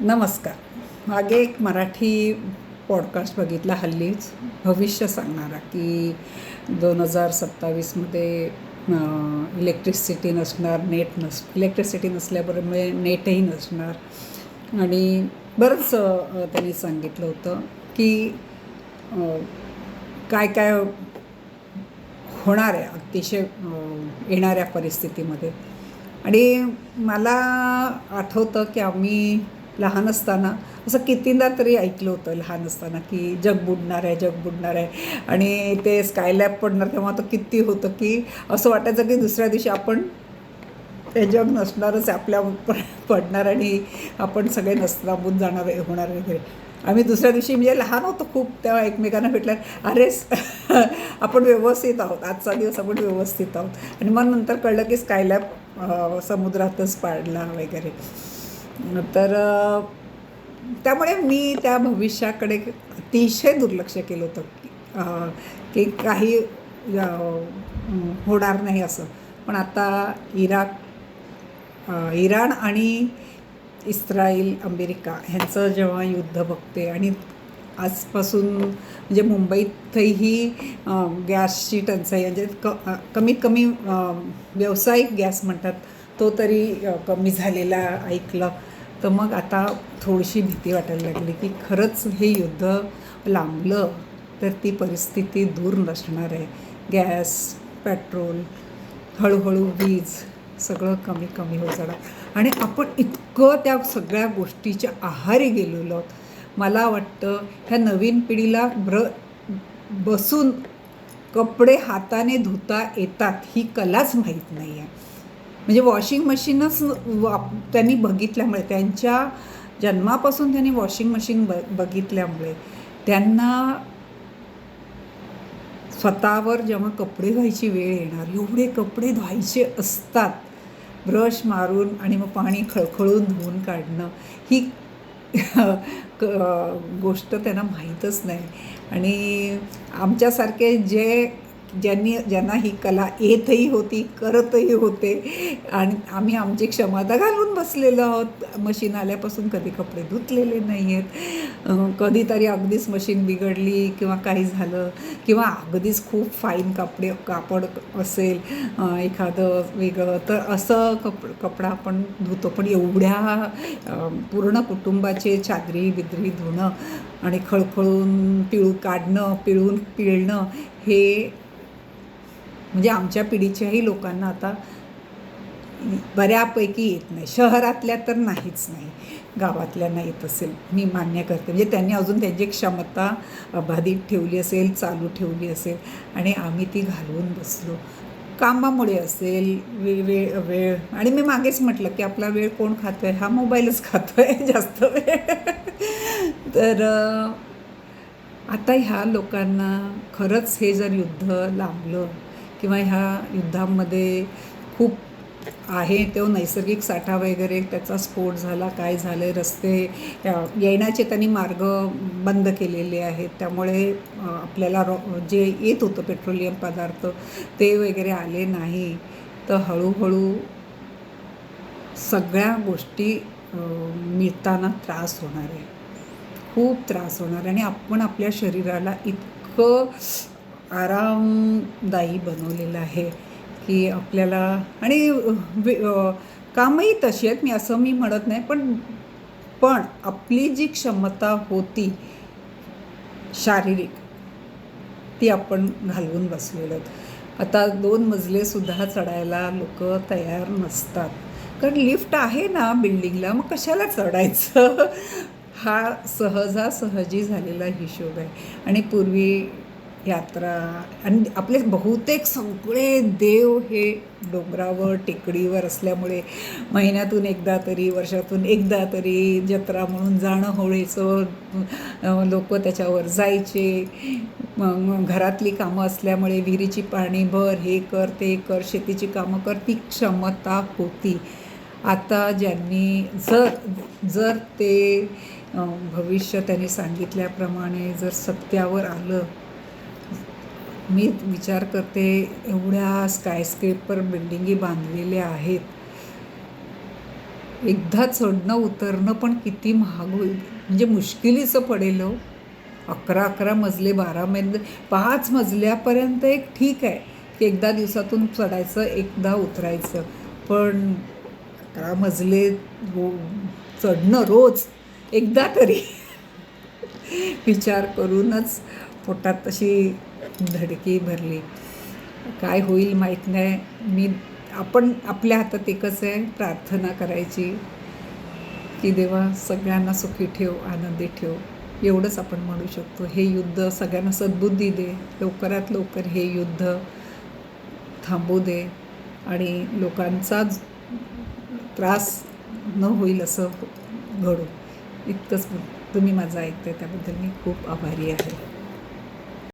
नमस्कार. मागे एक मराठी पॉडकास्ट बघितला हल्लीच, भविष्य सांगणारा, की 2027मध्ये इलेक्ट्रिसिटी नसणार, इलेक्ट्रिसिटी नसल्यामुळे नेटही नसणार. आणि बरंच त्यांनी सांगितलं होतं की अ, काय काय होणार आहे अतिशय येणाऱ्या परिस्थितीमध्ये. आणि मला आठवतं की आम्ही लहान असताना असं कितींदा तरी ऐकलं होतं लहान असताना, की जग बुडणार आहे, जग बुडणार आहे. आणि ते स्कायलॅब पडणार तेव्हा तर किती होतं की असं वाटायचं की दुसऱ्या दिवशी आपण ते जग नसणारच आहे, आपल्या पडणार आणि आपण सगळे नाबूद जाणार होणार वगैरे. आम्ही दुसऱ्या दिवशी म्हणजे लहान होतो खूप तेव्हा एकमेकांना भेटल्या, अरे आपण व्यवस्थित आहोत, आजचा दिवस आपण व्यवस्थित आहोत. आणि मग नंतर कळलं की स्कायलॅब समुद्रातच पाडला वगैरे. तर त्यामुळे मी त्या भविष्याकडे अतिशय दुर्लक्ष केलं होतं की काही होणार नाही असं. पण आता इराण आणि इस्राईल, अमेरिका ह्यांचं जेव्हा युद्ध बघते आणि आजपासून म्हणजे मुंबईतही गॅसची टंचाई, म्हणजे कमीत कमी व्यावसायिक गॅस म्हणतात तो तरी कमी झालेला ऐकलं. तर मग आता थोडीशी भीती वाटायला लागली की खरंच हे युद्ध लांबलं तर ती परिस्थिती दूर नसणार आहे. गॅस, पेट्रोल, हळूहळू वीज सगळं कमी कमी होत जाणार. आणि आपण इतकं त्या सगळ्या गोष्टीच्या आहारी गेलेलो आहोत. मला वाटतं ह्या नवीन पिढीला बसून कपडे हाताने धुता येतात ही कलाच माहीत नाही आहे. म्हणजे वॉशिंग मशीनच त्यांनी बघितल्यामुळे, त्यांच्या जन्मापासून त्यांनी वॉशिंग मशीन बघितल्यामुळे त्यांना स्वतःवर जेव्हा कपडे धुवायची वेळ येणार, एवढे कपडे धुवायचे असतात, ब्रश मारून आणि मग पाणी खळखळून धुवून काढणं ही गोष्ट त्यांना माहीतच नाही. आणि आमच्यासारखे ज्यांना ही कला येतही होती, करतही होते, आणि आम्ही आमची क्षमता घालून बसलेलो आहोत. मशीन आल्यापासून कधी कपडे धुतलेले नाही आहेत. कधीतरी अगदीच मशीन बिघडली किंवा काही झालं, किंवा अगदीच खूप फाईन कापड असेल एखादं वेगळं, तर असं कपडा आपण धुतो. पण एवढ्या पूर्ण कुटुंबाचे चादरी बिदरी धुणं आणि खळखळून पिळून पिळणं हे म्हणजे आमच्या पिढीच्याही लोकांना आता बऱ्यापैकी येत नाही. शहरातल्या तर नाहीच नाही, गावातल्या येत असेल, मी मान्य करते. म्हणजे त्यांनी अजून त्यांची क्षमता अबाधित ठेवली असेल, चालू ठेवली असेल, आणि आम्ही ती घालवून बसलो. कामामुळे असेल, वेळ. आणि मी मागेच म्हटलं की आपला वेळ कोण खातोय? हा मोबाईलच खातोय जास्त वेळ. तर आता ह्या लोकांना खरंच हे जर युद्ध लांबलं किंवा ह्या युद्धामध्ये खूप आहे तो नैसर्गिक साठा वगैरे त्याचा स्फोट झाला, काय झालं, रस्ते येण्याचे त्यांनी मार्ग बंद केलेले आहेत, त्यामुळे आपल्याला जे येत होतं पेट्रोलियम पदार्थ ते वगैरे आले नाही, तर हळूहळू सगळ्या गोष्टी मिळताना त्रास होणार आहे, खूप त्रास होणार. आणि आपण आपल्या शरीराला इतकं आरामदायी बनवलेलं आहे की आपल्याला, आणि कामही तशी आहेत, मी म्हणत नाही, पण आपली जी क्षमता होती शारीरिक ती आपण घालवून बसलेलो आहोत. आता 2 मजलेसुद्धा चढायला लोक तयार नसतात, कारण लिफ्ट आहे ना बिल्डिंगला, मग कशाला चढायचं. हा सहजासहजी झालेला हिशोब आहे. आणि पूर्वी यात्रा आणि आपले बहुतेक सगळे देव हे डोंगरावर टेकडीवर असल्यामुळे महिन्यातून एकदा तरी, वर्षातून एकदा तरी जत्रा म्हणून जाणं होळीचं, लोक त्याच्यावर जायचे. मग घरातली कामं असल्यामुळे विहिरीची पाणी भर, हे कर ते कर, शेतीची कामं कर, ती क्षमता होती. आता ज्यांनी जर ते भविष्य त्यांनी सांगितल्याप्रमाणे जर सत्यावर आलं, मी विचार करते एवढ्या स्कायस्क्रेपर बिल्डिंगी बांधलेल्या आहेत, एकदा चढणं उतरणं पण किती महाग होईल, म्हणजे मुश्किलीचं पडेल हो. 11 मजले, 12 मजले, 5 मजल्यापर्यंत एक ठीक आहे की एकदा दिवसातून चढायचं, एकदा उतरायचं. पण 11 मजले चढणं रोज एकदा तरी विचार करूनच पोटात अशी धडकी भरली. काय होईल माहीत नाही. आपण आपल्या हातात एकच आहे, प्रार्थना करायची की देवा सगळ्यांना सुखी ठेव, आनंदी ठेव. एवढंच आपण म्हणू शकतो. हे युद्ध सगळ्यांना सद्बुद्धी दे, लवकरात लवकर हे युद्ध थांबू दे आणि लोकांचा त्रास न होईल असं घडू. इतकंच तुम्ही माझं ऐकताय त्याबद्दल मी खूप आभारी आहे.